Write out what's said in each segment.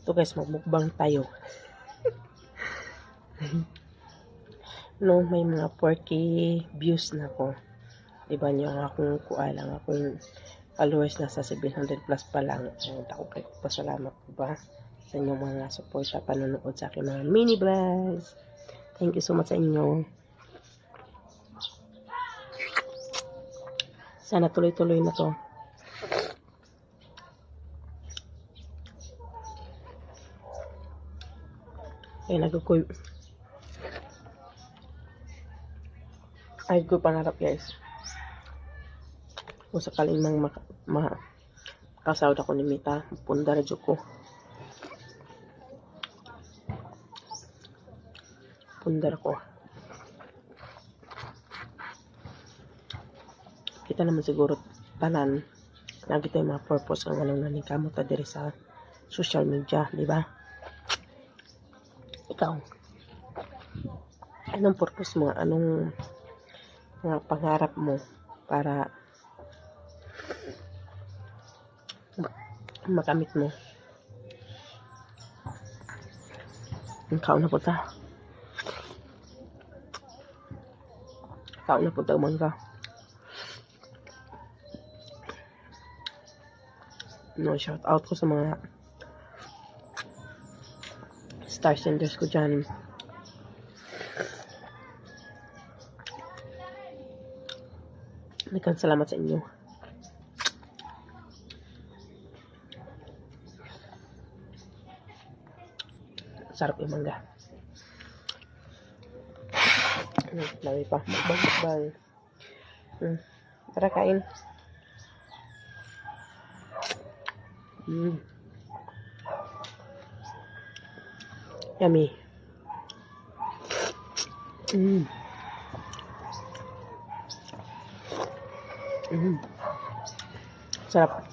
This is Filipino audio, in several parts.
Ito guys, magmukbang tayo. No, may mga 40 views na ko. Diba niyo ang akong kualang, akong followers na sa 700 plus pa lang. Ako kayo pasalamat po ba sa inyong mga suporta, panonood sa aking mga mini vlogs. Thank you so much sa inyo. Sana tuloy-tuloy na to. Ay, nagkukuy. Ay, ko pangarap guys. Kung sakaling mang makasawad ako ni Mita, punda radyo ko. Pundar ko. Kita naman siguro tanan lagi tayo mga purpose ang anong naningkamot ta diri sa social media, di ba? Ikaw, anong purpose mo? Anong mga pangarap mo para makamit mo? Ikaw na punta. Ikaw na punta mangga. No, shout out ko sa mga star senders ko dyan. Nagang salamat sa inyo. Sarap yung mangga. Lawi pa. Magbang. Tara, kain. Yummy. Sarap.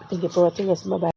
Thank you for watching guys. Bye-bye.